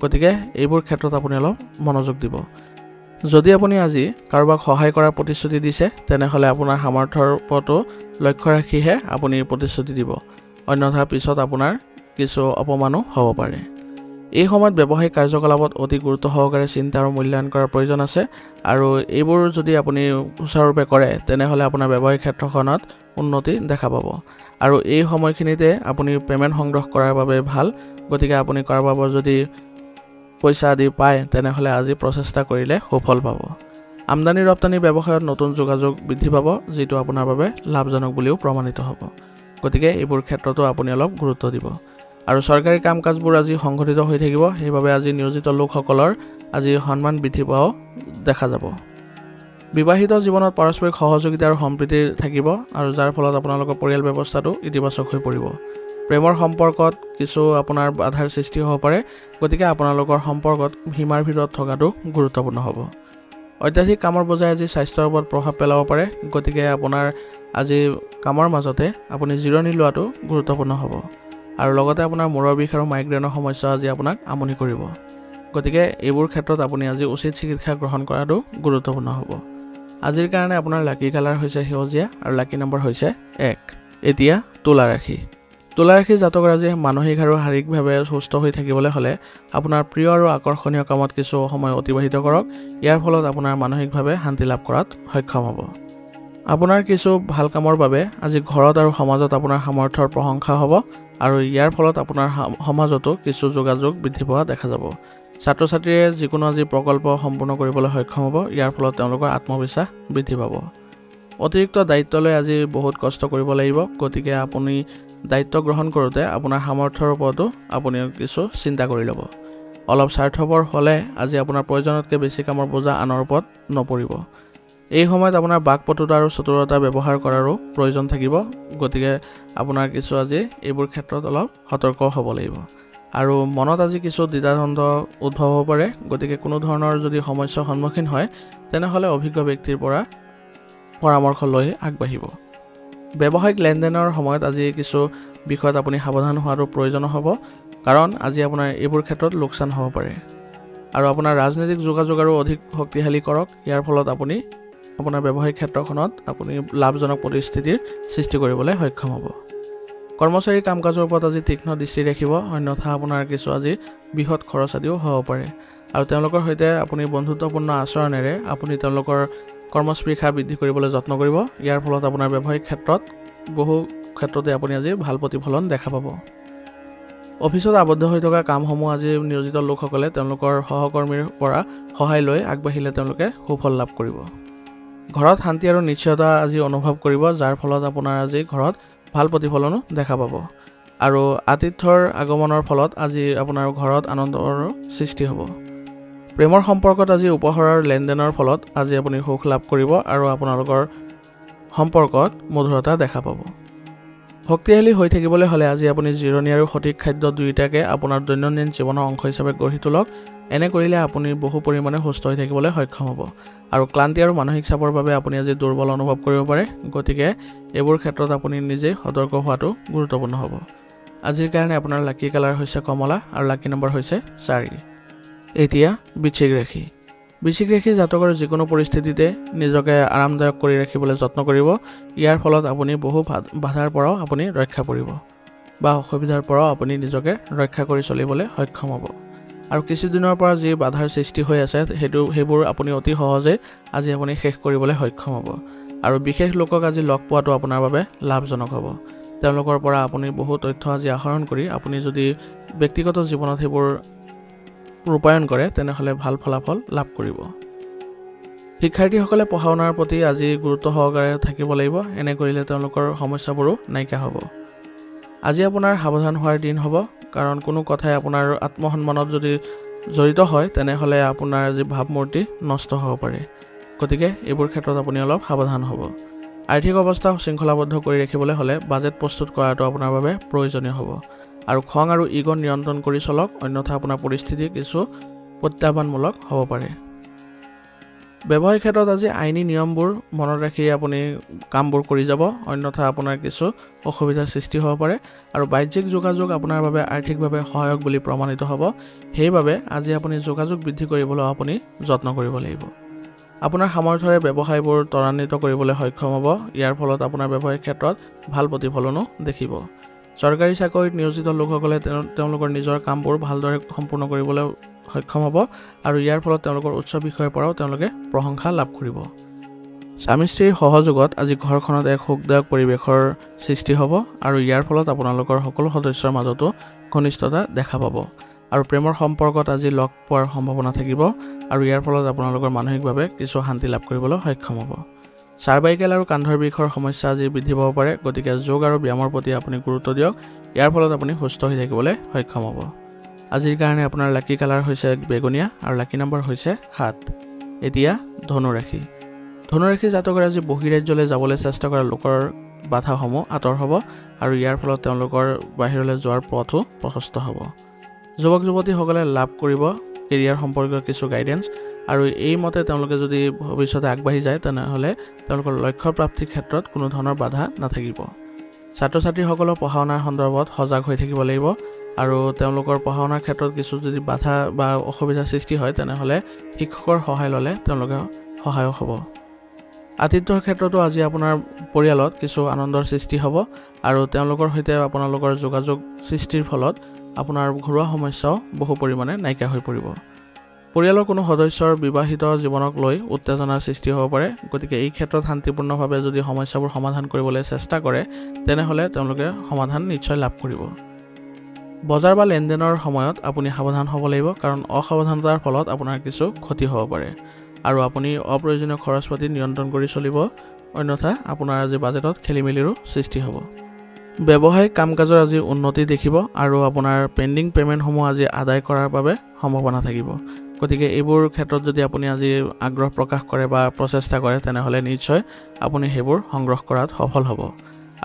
গতিকে এইবোৰ ক্ষেত্ৰত আপুনি অলপ মনোযোগ দিব। যদি আপুনি আজি কাৰোবাক সহায় কৰাৰ প্ৰতিশ্ৰুতি দিছে তেনেহ'লে আপোনাৰ সামৰ্থ্যৰ ওপৰতো লক্ষ্য ৰাখিহে আপুনি প্ৰতিশ্ৰুতি দিব, অন্যথা পিছত আপোনাৰ কিছু অপমানো হ'ব পাৰে। এই সময়ত ব্যৱসায়িক কাৰ্যকলাপত অতি গুৰুত্ব সহকাৰে চিন্তা আৰু মূল্যায়ন কৰাৰ প্ৰয়োজন আছে আৰু এইবোৰ যদি আপুনি সুচাৰুৰূপে কৰে তেনেহ'লে আপোনাৰ ব্যৱসায়িক ক্ষেত্ৰখনত উন্নতি দেখা পাব আৰু এই সময়খিনিতে আপুনি পে'মেণ্ট সংগ্ৰহ কৰাৰ বাবে ভাল, গতিকে আপুনি কাৰোবাৰ পৰা যদি পইচা আদি পায় তেনেহ'লে আজি প্ৰচেষ্টা কৰিলে সুফল পাব। আমদানি ৰপ্তানি ব্যৱসায়ত নতুন যোগাযোগ বৃদ্ধি পাব, যিটো আপোনাৰ বাবে লাভজনক বুলিও প্ৰমাণিত হ'ব, গতিকে এইবোৰ ক্ষেত্ৰতো আপুনি অলপ গুৰুত্ব দিব আৰু চৰকাৰী কাম কাজবোৰ আজি সংঘটিত হৈ থাকিব, সেইবাবে আজি নিয়োজিত লোকসকলৰ আজি সন্মান বৃদ্ধি পোৱাও দেখা যাব। বিবাহিত জীৱনত পাৰস্পৰিক সহযোগিতা আৰু সম্প্ৰীতি থাকিব আৰু যাৰ ফলত আপোনালোকৰ পৰিয়াল ব্যৱস্থাটো ইতিবাচক হৈ পৰিব। প্ৰেমৰ সম্পৰ্কত কিছু আপোনাৰ বাধাৰ সৃষ্টি হ'ব পাৰে, গতিকে আপোনালোকৰ সম্পৰ্কত সীমাৰ ভিতৰত থকাটো গুৰুত্বপূৰ্ণ হ'ব। অত্যাধিক কামৰ বোজাই আজি স্বাস্থ্যৰ ওপৰত প্ৰভাৱ পেলাব পাৰে, গতিকে আপোনাৰ আজি কামৰ মাজতে আপুনি জিৰণি লোৱাটো গুৰুত্বপূৰ্ণ হ'ব আৰু লগতে আপোনাৰ মূৰৰ বিষ আৰু মাইগ্ৰেনৰ সমস্যা আজি আপোনাক আমনি কৰিব, গতিকে এইবোৰ ক্ষেত্ৰত আপুনি আজি উচিত চিকিৎসা গ্ৰহণ কৰাটো গুৰুত্বপূৰ্ণ হ'ব। আজিৰ কাৰণে আপোনাৰ লাকি কালাৰ হৈছে সেউজীয়া আৰু লাকি নম্বৰ হৈছে 1। এতিয়া তুলা ৰাশি। তুলা ৰাশি জাতকৰ আজি মানসিক আৰু শাৰীৰিকভাৱে সুস্থ হৈ থাকিবলৈ হ'লে আপোনাৰ প্ৰিয় আৰু আকৰ্ষণীয় কামত কিছু সময় অতিবাহিত কৰক। ইয়াৰ ফলত আপোনাৰ মানসিকভাৱে শান্তি লাভ কৰাত সক্ষম হ'ব। আপোনাৰ কিছু ভাল কামৰ বাবে আজি ঘৰত আৰু সমাজত আপোনাৰ সামৰ্থ্যৰ প্ৰশংসা হ'ব আৰু ইয়াৰ ফলত আপোনাৰ সমাজতো কিছু যোগাযোগ বৃদ্ধি পোৱা দেখা যাব। ছাত্ৰ-ছাত্ৰীয়ে যিকোনো আজি প্ৰকল্প সম্পূৰ্ণ কৰিবলৈ সক্ষম হ'ব। ইয়াৰ ফলত তেওঁলোকৰ আত্মবিশ্বাস বৃদ্ধি পাব। অতিৰিক্ত দায়িত্ব লৈ আজি বহুত কষ্ট কৰিব লাগিব, গতিকে আপুনি দায়িত্ব গ্ৰহণ কৰোঁতে আপোনাৰ সামৰ্থ্যৰ ওপৰতো আপুনি কিছু চিন্তা কৰি ল'ব। অলপ স্বাৰ্থপৰ হ'লে আজি আপোনাৰ প্ৰয়োজনতকৈ বেছি কামৰ বোজা আনৰ ওপৰত নপৰিব। এই সময়ত আপোনাৰ বাকপটুতা আৰু চতুৰতা ব্যৱহাৰ কৰাৰো প্ৰয়োজন থাকিব, গতিকে আপোনাৰ কিছু আজি এইবোৰ ক্ষেত্ৰত অলপ সতৰ্ক হ'ব লাগিব। আৰু মনত আজি কিছু দ্বিধাদ্বন্দ্ব উদ্ভৱ হ'ব পাৰে, গতিকে কোনো ধৰণৰ যদি সমস্যাৰ সন্মুখীন হয় তেনেহ'লে অভিজ্ঞ ব্যক্তিৰ পৰা পৰামৰ্শ লৈ আগবাঢ়িব। ব্যৱসায়িক লেনদেনৰ সময়ত আজি কিছু বিষয়ত আপুনি সাৱধান হোৱাটো প্ৰয়োজন হ'ব, কাৰণ আজি আপোনাৰ এইবোৰ ক্ষেত্ৰত লোকচান হ'ব পাৰে। আৰু আপোনাৰ ৰাজনৈতিক যোগাযোগ আৰু অধিক শক্তিশালী কৰক। ইয়াৰ ফলত আপুনি আপোনাৰ ব্যৱসায়িক ক্ষেত্ৰখনত আপুনি লাভজনক পৰিস্থিতিৰ সৃষ্টি কৰিবলৈ সক্ষম হ'ব। কৰ্মচাৰীৰ কাম কাজৰ ওপৰত আজি তীক্ষ্ণ দৃষ্টি ৰাখিব, অন্যথা আপোনাৰ কিছু আজি বৃহৎ খৰচ আদিও হ'ব পাৰে। আৰু তেওঁলোকৰ সৈতে আপুনি বন্ধুত্বপূৰ্ণ আচৰণেৰে আপুনি তেওঁলোকৰ কৰ্মস্পৃহা বৃদ্ধি কৰিবলৈ যত্ন কৰিব। ইয়াৰ ফলত আপোনাৰ ব্যৱসায়িক ক্ষেত্ৰত বহু ক্ষেত্ৰতে আপুনি আজি ভাল প্ৰতিফলন দেখা পাব। অফিচত আবদ্ধ হৈ থকা কামসমূহ আজি নিয়োজিত লোকসকলে তেওঁলোকৰ সহকৰ্মীৰ পৰা সহায় লৈ আগবাঢ়িলে তেওঁলোকে সুফল লাভ কৰিব। ঘৰত শান্তি আৰু নিশ্চয়তা আজি অনুভৱ কৰিব, যাৰ ফলত আপোনাৰ আজি ঘৰত ভাল প্ৰতিফলনো দেখা পাব। আৰু আতিথ্যৰ আগমনৰ ফলত আজি আপোনাৰ ঘৰত আনন্দৰ সৃষ্টি হ'ব। প্ৰেমৰ সম্পৰ্কত আজি উপহাৰৰ লেনদেনৰ ফলত আজি আপুনি সুখ লাভ কৰিব আৰু আপোনালোকৰ সম্পৰ্কত মধুৰতা দেখা পাব। শক্তিশালী হৈ থাকিবলৈ হ'লে আজি আপুনি জিৰণি আৰু সঠিক খাদ্য দুয়োটাকে আপোনাৰ দৈনন্দিন জীৱনৰ অংশ হিচাপে গঢ়ি তোলক। এনে কৰিলে আপুনি বহু পৰিমাণে সুস্থ হৈ থাকিবলৈ সক্ষম হ'ব। আৰু ক্লান্তি আৰু মানসিক চাপৰ বাবে আপুনি আজি দুৰ্বল অনুভৱ কৰিব পাৰে, গতিকে এইবোৰ ক্ষেত্ৰত আপুনি নিজেই সতৰ্ক হোৱাটো গুৰুত্বপূৰ্ণ হ'ব। আজিৰ কাৰণে আপোনাৰ লাকি কালাৰ হৈছে কমলা আৰু লাকি নম্বৰ হৈছে 4। এতিয়া বৃশ্চিক ৰাশি। বৃশ্চিক ৰাশি জাতকৰ যিকোনো পৰিস্থিতিতে নিজকে আৰামদায়ক কৰি ৰাখিবলৈ যত্ন কৰিব। ইয়াৰ ফলত আপুনি বহু বাধাৰ পৰাও আপুনি ৰক্ষা পৰিব বা অসুবিধাৰ পৰাও আপুনি নিজকে ৰক্ষা কৰি চলিবলৈ সক্ষম হ'ব। আৰু কিছুদিনৰ পৰা যি বাধাৰ সৃষ্টি হৈ আছে সেইবোৰ আপুনি অতি সহজেই আজি আপুনি শেষ কৰিবলৈ সক্ষম হ'ব। আৰু বিশেষ লোকক আজি লগ পোৱাটো আপোনাৰ বাবে লাভজনক হ'ব। তেওঁলোকৰ পৰা আপুনি বহু তথ্য আজি আহৰণ কৰি আপুনি যদি ব্যক্তিগত জীৱনত সেইবোৰ ৰূপায়ণ কৰে তেনেহ'লে ভাল ফলাফল লাভ কৰিব। শিক্ষাৰ্থীসকলে পঢ়া শুনাৰ প্ৰতি আজি গুৰুত্ব সহকাৰে থাকিব লাগিব। এনে কৰিলে তেওঁলোকৰ সমস্যাবোৰো নাইকিয়া হ'ব। আজি আপোনাৰ সাৱধান হোৱাৰ দিন হ'ব, কাৰণ কোনো কথাই আপোনাৰ আত্মসন্মানত যদি জড়িত হয় তেনেহ'লে আপোনাৰ আজি ভাৱমূৰ্তি নষ্ট হ'ব পাৰে। গতিকে এইবোৰ ক্ষেত্ৰত আপুনি অলপ সাৱধান হ'ব। আৰ্থিক অৱস্থা শৃংখলাবদ্ধ কৰি ৰাখিবলৈ হ'লে বাজেট প্ৰস্তুত কৰাটো আপোনাৰ বাবে প্ৰয়োজনীয় হ'ব। আৰু খং আৰু ইগ' নিয়ন্ত্ৰণ কৰি চলক, অন্যথা আপোনাৰ পৰিস্থিতি কিছু প্ৰত্যাহ্বানমূলক হ'ব পাৰে। ব্যৱসায়িক ক্ষেত্ৰত আজি আইনী নিয়মবোৰ মনত ৰাখি আপুনি কামবোৰ কৰি যাব, অন্যথা আপোনাৰ কিছু অসুবিধাৰ সৃষ্টি হ'ব পাৰে। আৰু বাহ্যিক যোগাযোগ আপোনাৰ বাবে আৰ্থিকভাৱে সহায়ক বুলি প্ৰমাণিত হ'ব। সেইবাবে আজি আপুনি যোগাযোগ বৃদ্ধি কৰিবলৈ আপুনি যত্ন কৰিব লাগিব। আপোনাৰ সামৰ্থ্যৰে ব্যৱসায়বোৰ ত্বৰান্বিত কৰিবলৈ সক্ষম হ'ব। ইয়াৰ ফলত আপোনাৰ ব্যৱসায়িক ক্ষেত্ৰত ভাল প্ৰতিফলনো দেখিব। চৰকাৰী চাকৰিত নিয়োজিত লোকসকলে তেওঁলোকৰ নিজৰ কামবোৰ ভালদৰে সম্পূৰ্ণ কৰিবলৈ সক্ষম হ'ব আৰু ইয়াৰ ফলত তেওঁলোকৰ উচ্চ বিষয়ৰ পৰাও তেওঁলোকে প্ৰশংসা লাভ কৰিব। স্বামী স্ত্ৰীৰ সহযোগত আজি ঘৰখনত এক সুখদায়ক পৰিৱেশৰ সৃষ্টি হ'ব আৰু ইয়াৰ ফলত আপোনালোকৰ সকলো সদস্যৰ মাজতো ঘনিষ্ঠতা দেখা পাব। আৰু প্ৰেমৰ সম্পৰ্কত আজি লগ পোৱাৰ সম্ভাৱনা থাকিব আৰু ইয়াৰ ফলত আপোনালোকৰ মানসিকভাৱে কিছু শান্তি লাভ কৰিবলৈ সক্ষম হ'ব। চাৰ্ভাইকেল আৰু কান্ধৰ বিষৰ সমস্যা আজি বৃদ্ধি পাব পাৰে, গতিকে যোগ আৰু ব্যায়ামৰ প্ৰতি আপুনি গুৰুত্ব দিয়ক। ইয়াৰ ফলত আপুনি সুস্থ হৈ থাকিবলৈ সক্ষম হ'ব। আজিৰ কাৰণে আপোনাৰ লাকি কালাৰ হৈছে বেগুনীয়া আৰু লাকি নম্বৰ হৈছে 7। এতিয়া ধনু ৰাশি। ধনু ৰাশি জাতকৰ আজি বহিৰাজ্যলৈ যাবলৈ চেষ্টা কৰা লোকৰ বাধাসমূহ আঁতৰ হ'ব আৰু ইয়াৰ ফলত তেওঁলোকৰ বাহিৰলৈ যোৱাৰ পথো প্ৰশস্ত হ'ব। যুৱক যুৱতীসকলে লাভ কৰিব কেৰিয়াৰ সম্পৰ্কীয় কিছু গাইডেন্স, আৰু এই মতে তেওঁলোকে যদি ভৱিষ্যতে আগবাঢ়ি যায় তেনেহ'লে তেওঁলোকৰ লক্ষ্য প্ৰাপ্তিৰ ক্ষেত্ৰত কোনো ধৰণৰ বাধা নাথাকিব। ছাত্ৰ ছাত্ৰীসকলৰ পঢ়া শুনাৰ সন্দৰ্ভত সজাগ হৈ থাকিব লাগিব আৰু তেওঁলোকৰ পঢ়া শুনাৰ ক্ষেত্ৰত কিছু যদি বাধা বা অসুবিধাৰ সৃষ্টি হয় তেনেহ'লে শিক্ষকৰ সহায় ল'লে তেওঁলোকে সহায়ক হ'ব। আতিথ্যৰ ক্ষেত্ৰতো আজি আপোনাৰ পৰিয়ালত কিছু আনন্দৰ সৃষ্টি হ'ব আৰু তেওঁলোকৰ সৈতে আপোনালোকৰ যোগাযোগ সৃষ্টিৰ ফলত আপোনাৰ ঘৰুৱা সমস্যাও বহু পৰিমাণে নাইকিয়া হৈ পৰিব। পৰিয়ালৰ কোনো সদস্যৰ বিবাহিত জীৱনক লৈ উত্তেজনাৰ সৃষ্টি হ'ব পাৰে, গতিকে এই ক্ষেত্ৰত শান্তিপূৰ্ণভাৱে যদি সমস্যাবোৰ সমাধান কৰিবলৈ চেষ্টা কৰে তেনেহ'লে তেওঁলোকে সমাধান নিশ্চয় লাভ কৰিব। বজাৰ বা লেনদেনৰ সময়ত আপুনি সাৱধান হ'ব লাগিব, কাৰণ অসাৱধানতাৰ ফলত আপোনাৰ কিছু ক্ষতি হ'ব পাৰে আৰু আপুনি অপ্ৰয়োজনীয় খৰচ পাতি নিয়ন্ত্ৰণ কৰি চলিব, অন্যথা আপোনাৰ আজি বাজেটত খেলিমেলিৰো সৃষ্টি হ'ব। ব্যৱসায়িক কাম-কাজৰ আজি উন্নতি দেখিব আৰু আপোনাৰ পেণ্ডিং পে'মেণ্টসমূহ আজি আদায় কৰাৰ বাবে সম্ভাৱনা থাকিব। গতিকে এইবোৰ ক্ষেত্ৰত যদি আপুনি আজি আগ্ৰহ প্ৰকাশ কৰে বা প্ৰচেষ্টা কৰে তেনেহ'লে নিশ্চয় আপুনি সেইবোৰ সংগ্ৰহ কৰাত সফল হ'ব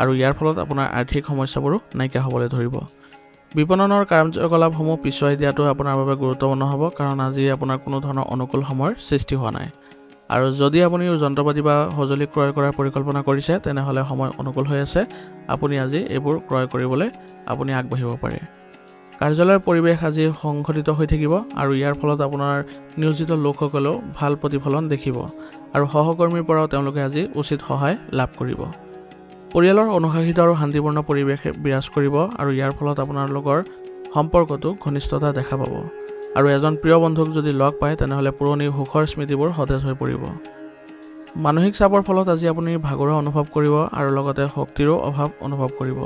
আৰু ইয়াৰ ফলত আপোনাৰ আৰ্থিক সমস্যাবোৰো নাইকিয়া হ'বলৈ ধৰিব। বিপণনৰ কাৰ্যকলাপসমূহ পিছুৱাই দিয়াটো আপোনাৰ বাবে গুৰুত্বপূৰ্ণ হ'ব, কাৰণ আজি আপোনাৰ কোনো ধৰণৰ অনুকূল সময়ৰ সৃষ্টি হোৱা নাই আৰু যদি আপুনি যন্ত্ৰপাতি বা সঁজুলি ক্ৰয় কৰাৰ পৰিকল্পনা কৰিছে তেনেহ'লে সময় অনুকূল হৈ আছে, আপুনি আজি এইবোৰ ক্ৰয় কৰিবলৈ আপুনি আগবাঢ়িব পাৰে। কাৰ্যালয়ৰ পৰিৱেশ আজি সংঘটিত হৈ থাকিব আৰু ইয়াৰ ফলত আপোনাৰ নিয়োজিত লোকসকলেও ভাল প্ৰতিফলন দেখিব আৰু সহকৰ্মীৰ পৰাও তেওঁলোকে আজি উচিত সহায় লাভ কৰিব। পৰিয়ালৰ অনুশাসিত আৰু শান্তিপূৰ্ণ পৰিৱেশ বিৰাজ কৰিব আৰু ইয়াৰ ফলত আপোনালোকৰ সম্পৰ্কটো ঘনিষ্ঠতা দেখা পাব আৰু এজন প্ৰিয় বন্ধুক যদি লগ পায় তেনেহ'লে পুৰণি সুখৰ স্মৃতিবোৰ সতেজ হৈ পৰিব। মানসিক চাপৰ ফলত আজি আপুনি ভাগৰুৱা অনুভৱ কৰিব আৰু লগতে শক্তিৰো অভাৱ অনুভৱ কৰিব,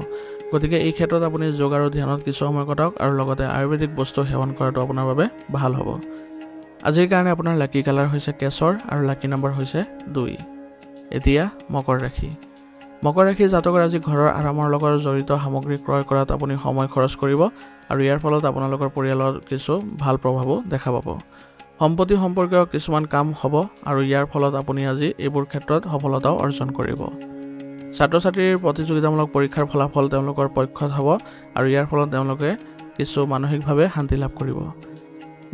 গতিকে এই ক্ষেত্ৰত আপুনি যোগ আৰু ধ্যানত কিছু সময় কটাওক আৰু লগতে আয়ুৰ্বেদিক বস্তু সেৱন কৰাটো আপোনাৰ বাবে ভাল হ'ব। আজিৰ কাৰণে আপোনাৰ লাকি কালাৰ হৈছে কেশৰ আৰু লাকি নম্বৰ হৈছে 2। এতিয়া মকৰ ৰাশি। মকৰ ৰাশি জাতকৰ আজি ঘৰৰ আৰামৰ লগত জড়িত সামগ্ৰী ক্ৰয় কৰাত আপুনি সময় খৰচ কৰিব আৰু ইয়াৰ ফলত আপোনালোকৰ পৰিয়ালৰ কিছু ভাল প্ৰভাৱো দেখা পাব। সম্পত্তি সম্পৰ্কীয় কিছুমান কাম হ'ব আৰু ইয়াৰ ফলত আপুনি আজি এইবোৰ ক্ষেত্ৰত সফলতাও অৰ্জন কৰিব। ছাত্ৰ-ছাত্ৰীৰ প্ৰতিযোগিতামূলক পৰীক্ষাৰ ফলাফল তেওঁলোকৰ পক্ষত হ'ব আৰু ইয়াৰ ফলত তেওঁলোকে কিছু মানসিকভাৱে শান্তি লাভ কৰিব।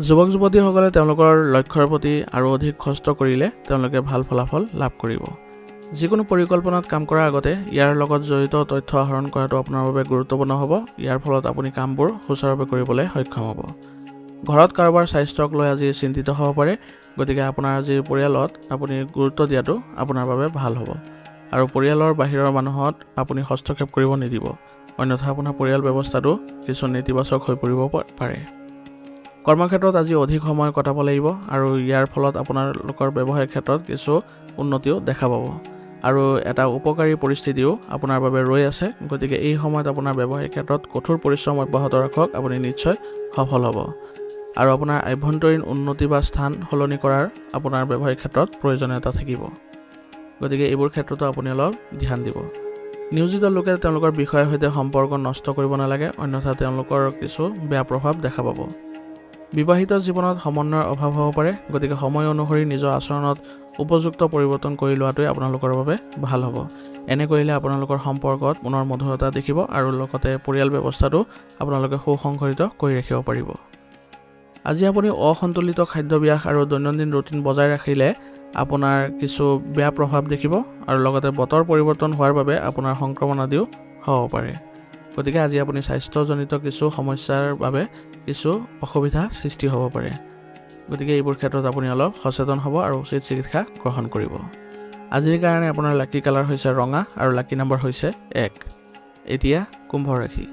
যুৱক যুৱতীসকলে তেওঁলোকৰ লক্ষ্যৰ প্ৰতি আৰু অধিক কষ্ট কৰিলে তেওঁলোকে ভাল ফলাফল লাভ কৰিব। যিকোনো পৰিকল্পনাত কাম কৰাৰ আগতে ইয়াৰ লগত জড়িত তথ্য আহৰণ কৰাটো আপোনাৰ বাবে গুৰুত্বপূৰ্ণ হ'ব, ইয়াৰ ফলত আপুনি কামবোৰ সুচাৰুৰূপে কৰিবলৈ সক্ষম হ'ব। ঘৰত কাৰোবাৰ স্বাস্থ্যক লৈ আজি চিন্তিত হ'ব পাৰে, গতিকে আপোনাৰ আজি পৰিয়ালত আপুনি গুৰুত্ব দিয়াটো আপোনাৰ বাবে ভাল হ'ব আৰু পৰিয়ালৰ বাহিৰৰ মানুহত আপুনি হস্তক্ষেপ কৰিব নিদিব, অন্যথা আপোনাৰ পৰিয়াল ব্যৱস্থাটো কিছু নেতিবাচক হৈ পৰিব পাৰে। কৰ্মক্ষেত্ৰত আজি অধিক সময় কটাব লাগিব আৰু ইয়াৰ ফলত আপোনালোকৰ ব্যৱসায়িক ক্ষেত্ৰত কিছু উন্নতিও দেখা পাব আৰু এটা উপকাৰী পৰিস্থিতিও আপোনাৰ বাবে ৰৈ আছে, গতিকে এই সময়ত আপোনাৰ ব্যৱসায়িক ক্ষেত্ৰত কঠোৰ পৰিশ্ৰম অব্যাহত ৰাখক, আপুনি নিশ্চয় সফল হ'ব আৰু আপোনাৰ আভ্যন্তৰীণ উন্নতি বা স্থান সলনি কৰাৰ আপোনাৰ ব্যৱসায়িক ক্ষেত্ৰত প্ৰয়োজনীয়তা থাকিব, গতিকে এইবোৰ ক্ষেত্ৰতো আপুনি অলপ ধ্যান দিব। নিয়োজিত লোকে তেওঁলোকৰ বিষয়ৰ সৈতে সম্পৰ্ক নষ্ট কৰিব নালাগে, অন্যথা তেওঁলোকৰ কিছু বেয়া প্ৰভাৱ দেখা পাব। বিবাহিত জীৱনত সমন্বয়ৰ অভাৱ হ'ব পাৰে, গতিকে সময় অনুসৰি নিজৰ আচৰণত উপযুক্ত পৰিৱৰ্তন কৰি লোৱাটোৱে আপোনালোকৰ বাবে ভাল হ'ব। এনে কৰিলে আপোনালোকৰ সম্পৰ্কত পুনৰ মধুৰতা দেখিব আৰু লগতে পৰিয়াল ব্যৱস্থাটো আপোনালোকে সুসংগঠিত কৰি ৰাখিব পাৰিব। আজি আপুনি অসন্তুলিত খাদ্যাভ্যাস আৰু দৈনন্দিন ৰুটিন বজাই ৰাখিলে আপোনাৰ কিছু বেয়া প্ৰভাৱ দেখিব আৰু লগতে বতৰ পৰিৱৰ্তন হোৱাৰ বাবে আপোনাৰ সংক্ৰমণ আদিও হ'ব পাৰে, গতিকে আজি আপুনি স্বাস্থ্যজনিত কিছু সমস্যাৰ বাবে কিছু অসুবিধা সৃষ্টি হ'ব পাৰে, গতিকে এইবোৰ ক্ষেত্ৰত আপুনি অলপ সচেতন হ'ব আৰু উচিত চিকিৎসা গ্ৰহণ কৰিব। আজিৰ কাৰণে আপোনাৰ লাকি কালাৰ হৈছে ৰঙা আৰু লাকি নম্বৰ হৈছে 1। এতিয়া কুম্ভ ৰাশি।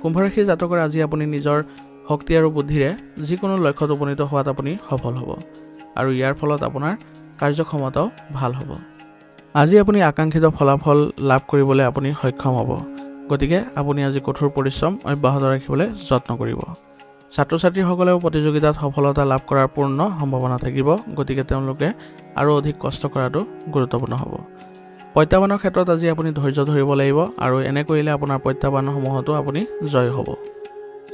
কুম্ভ ৰাশি জাতকৰ আজি আপুনি নিজৰ শক্তি আৰু বুদ্ধিৰে যিকোনো লক্ষ্যত উপনীত হোৱাত আপুনি সফল হ'ব আৰু ইয়াৰ ফলত আপোনাৰ কাৰ্যক্ষমতাও ভাল হ'ব। আজি আপুনি আকাংক্ষিত ফলাফল লাভ কৰিবলৈ আপুনি সক্ষম হ'ব, গতিকে আপুনি আজি কঠোৰ পৰিশ্ৰম অব্যাহত ৰাখিবলৈ যত্ন কৰিব। ছাত্ৰ-ছাত্ৰীসকলেও প্ৰতিযোগিতাত সফলতা লাভ কৰাৰ পূৰ্ণ সম্ভাৱনা থাকিব, গতিকে তেওঁলোকে আৰু অধিক কষ্ট কৰাটো গুৰুত্বপূৰ্ণ হ'ব। প্ৰত্যাহ্বানৰ ক্ষেত্ৰত আজি আপুনি ধৈৰ্য ধৰিব লাগিব আৰু এনে কৰিলে আপোনাৰ প্ৰত্যাহ্বানসমূহতো আপুনি জয় হ'ব।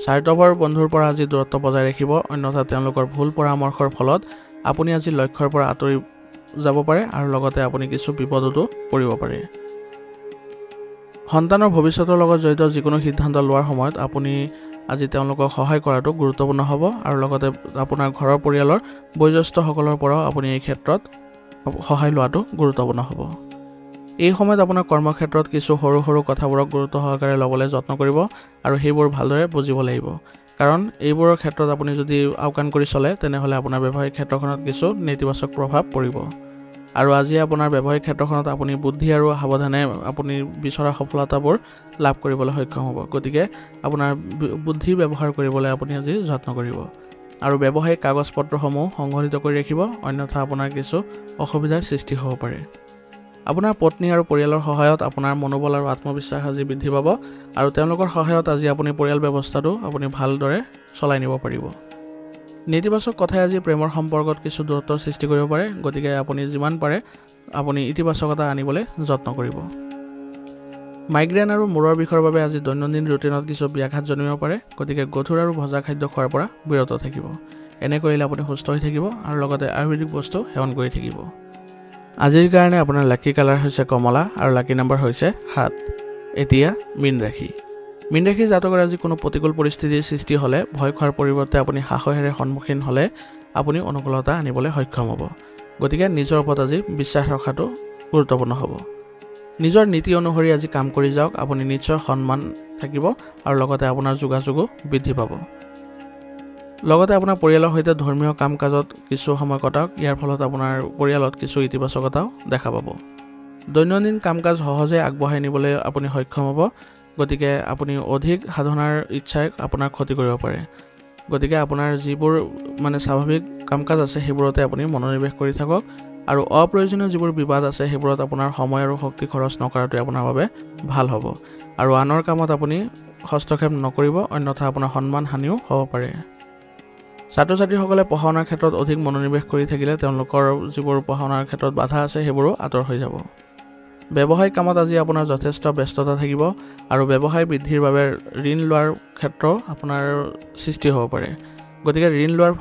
স্বাৰ্থপৰ বন্ধুৰ পৰা আজি দূৰত্ব বজাই ৰাখিব, অন্যথা তেওঁলোকৰ ভুল পৰামৰ্শৰ ফলত আপুনি আজি লক্ষ্যৰ পৰা আঁতৰি যাব পাৰে আৰু লগতে আপুনি কিছু বিপদতো পৰিব পাৰে। সন্তানৰ ভৱিষ্যতৰ লগত জড়িত যিকোনো সিদ্ধান্ত লোৱাৰ সময়ত আপুনি আজি তেওঁলোকক সহায় কৰাটো গুৰুত্বপূৰ্ণ হ'ব আৰু লগতে আপোনাৰ ঘৰৰ পৰিয়ালৰ বয়োজ্যেষ্ঠসকলৰ পৰাও আপুনি এই ক্ষেত্ৰত সহায় লোৱাটো গুৰুত্বপূৰ্ণ হ'ব। এই সময়ত আপোনাৰ কৰ্মক্ষেত্ৰত কিছু সৰু সৰু কথাবোৰক গুৰুত্ব সহকাৰে ল'বলৈ যত্ন কৰিব আৰু সেইবোৰ ভালদৰে বুজিব লাগিব, কাৰণ এইবোৰৰ ক্ষেত্ৰত আপুনি যদি আওকাণ কৰি চলে তেনেহ'লে আপোনাৰ ব্যৱসায়িক ক্ষেত্ৰখনত কিছু নেতিবাচক প্ৰভাৱ পৰিব। আৰু আজি আপোনাৰ ব্যৱসায়িক ক্ষেত্ৰখনত আপুনি বুদ্ধি আৰু সাৱধানে আপুনি বিচৰা সফলতাবোৰ লাভ কৰিবলৈ সক্ষম হ'ব গতিকে আপোনাৰ বুদ্ধি ব্যৱহাৰ কৰিবলৈ আপুনি আজি যত্ন কৰিব আৰু ব্যৱসায়িক কাগজপত্ৰসমূহ সংগঠিত কৰি ৰাখিব অন্যথা আপোনাৰ কিছু অসুবিধাৰ সৃষ্টি হ'ব পাৰে আপোনাৰ পত্নী আৰু পৰিয়ালৰ সহায়ত আপোনাৰ মনোবল আৰু আত্মবিশ্বাস আজি বৃদ্ধি পাব আৰু তেওঁলোকৰ সহায়ত আজি আপুনি পৰিয়াল ব্যৱস্থাটো আপুনি ভালদৰে চলাই নিব পাৰিব নেতিবাচক কথাই আজি প্ৰেমৰ সম্পৰ্কত কিছু দূৰত্বৰ সৃষ্টি কৰিব পাৰে গতিকে আপুনি যিমান পাৰে আপুনি ইতিবাচকতা আনিবলৈ যত্ন কৰিব মাইগ্ৰেন আৰু মূৰৰ বিষৰ বাবে আজি দৈনন্দিন ৰুটিনত কিছু ব্যাঘাত জন্মিব পাৰে গতিকে গধুৰ আৰু ভজা খাদ্য খোৱাৰ পৰা বিৰত থাকিব এনে কৰিলে আপুনি সুস্থ হৈ থাকিব আৰু লগতে আয়ুৰ্বেদিক বস্তু সেৱন কৰি থাকিব আজিৰ কাৰণে আপোনাৰ লাকি কালাৰ হৈছে কমলা আৰু লাকি নম্বৰ হৈছে 7 এতিয়া মীন ৰাশি জাতকৰ আজি কোনো প্ৰতিকূল পৰিস্থিতিৰ সৃষ্টি হ'লে ভয় খোৱাৰ পৰিৱৰ্তে আপুনি সাহসেৰে সন্মুখীন হ'লে আপুনি অনুকূলতা আনিবলৈ সক্ষম হ'ব গতিকে নিজৰ ওপৰত আজি বিশ্বাস ৰখাটো গুৰুত্বপূৰ্ণ হ'ব নিজৰ নীতি অনুসৰি আজি কাম কৰি যাওক আপুনি নিশ্চয় সন্মান থাকিব আৰু লগতে আপোনাৰ যোগাযোগো বৃদ্ধি পাব লগতে আপোনাৰ পৰিয়ালৰ সৈতে ধৰ্মীয় কাম-কাজত কিছু সময় কটাওক ইয়াৰ ফলত আপোনাৰ পৰিয়ালত কিছু ইতিবাচকতাও দেখা পাব দৈনন্দিন কাম-কাজ সহজে আগবঢ়াই নিবলৈ আপুনি সক্ষম হ'ব গতিকে আপুনি অধিক সাধনাৰ ইচ্ছাই আপোনাৰ ক্ষতি কৰিব পাৰে গতিকে আপোনাৰ যিবোৰ মানে স্বাভাৱিক কাম-কাজ আছে সেইবোৰতে আপুনি মনোনিৱেশ কৰি থাকক আৰু অপ্ৰয়োজনীয় যিবোৰ বিবাদ আছে সেইবোৰত আপোনাৰ সময় আৰু শক্তি খৰচ নকৰাটোৱে আপোনাৰ বাবে ভাল হ'ব আৰু আনৰ কামত আপুনি হস্তক্ষেপ নকৰিব অন্যথা আপোনাৰ সন্মান হানিও হ'ব পাৰে ছাত্ৰ-ছাত্ৰীসকলে পঢ়া-শুনাৰ ক্ষেত্ৰত অধিক মনোনিৱেশ কৰি থাকিলে তেওঁলোকৰ যিবোৰ পঢ়া-শুনাৰ ক্ষেত্ৰত বাধা আছে সেইবোৰো আঁতৰ হৈ যাব ব্যৱসায়িক কামত আজি আপোনাৰ যথেষ্ট ব্যস্ততা থাকিব আৰু ব্যৱসায় বৃদ্ধিৰ বাবে ঋণ লোৱাৰ ক্ষেত্ৰ আপোনাৰ সৃষ্টি হ'ব পাৰে গতিকে ঋণ লোৱাৰ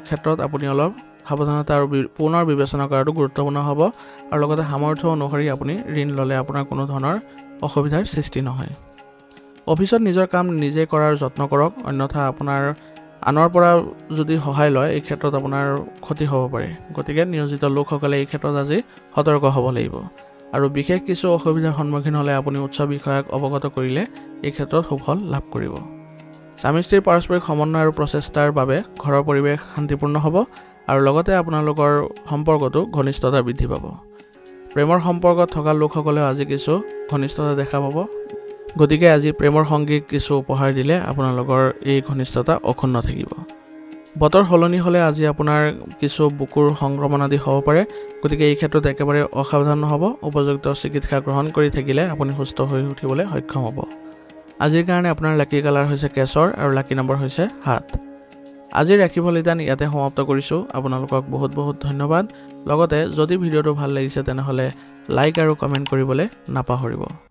ক্ষেত্ৰত আপুনি অলপ সাৱধানতা আৰু পুনৰ বিবেচনা কৰাটো গুৰুত্বপূৰ্ণ হ'ব আৰু লগতে সামৰ্থ্য অনুসৰি আপুনি ঋণ ল'লে আপোনাৰ কোনো ধৰণৰ অসুবিধাৰ সৃষ্টি নহয় অফিচত নিজৰ কাম নিজে কৰাৰ যত্ন কৰক অন্যথা আপোনাৰ আনৰ পৰা যদি সহায় লয় এই ক্ষেত্ৰত আপোনাৰ ক্ষতি হ'ব পাৰে গতিকে নিয়োজিত লোকসকলে এই ক্ষেত্ৰত আজি সতৰ্ক হ'ব লাগিব আৰু বিশেষ কিছু অসুবিধাৰ সন্মুখীন হ'লে আপুনি উচ্চ বিষয়াক অৱগত কৰিলে এই ক্ষেত্ৰত সুফল লাভ কৰিব স্বামী স্ত্ৰীৰ পাৰস্পৰিক সমন্বয় আৰু প্ৰচেষ্টাৰ বাবে ঘৰৰ পৰিৱেশ শান্তিপূৰ্ণ হ'ব আৰু লগতে আপোনালোকৰ সম্পৰ্কটো ঘনিষ্ঠতা বৃদ্ধি পাব প্ৰেমৰ সম্পৰ্কত থকা লোকসকলেও আজি কিছু ঘনিষ্ঠতা দেখা পাব গতিকে আজি প্ৰেমৰ সংগীক কিছু উপহাৰ দিলে আপোনালোকৰ এই ঘনিষ্ঠতা অক্ষুণ্ণ থাকিব বতৰ সলনি হ'লে আজি আপোনাৰ কিছু বুকুৰ সংক্ৰমণ আদি হ'ব পাৰে গতিকে এই ক্ষেত্ৰত একেবাৰে অসাৱধান নহ'ব উপযুক্ত চিকিৎসা গ্ৰহণ কৰি থাকিলে আপুনি সুস্থ হৈ উঠিবলৈ সক্ষম হ'ব আজিৰ কাৰণে আপোনাৰ লাকি কালাৰ হৈছে কেশৰ আৰু লাকি নম্বৰ হৈছে 7 আজিৰ ৰাশিফল নিদান ইয়াতে সমাপ্ত কৰিছোঁ আপোনালোকক বহুত বহুত ধন্যবাদ লগতে যদি ভিডিঅ'টো ভাল লাগিছে তেনেহ'লে লাইক আৰু কমেণ্ট কৰিবলৈ নাপাহৰিব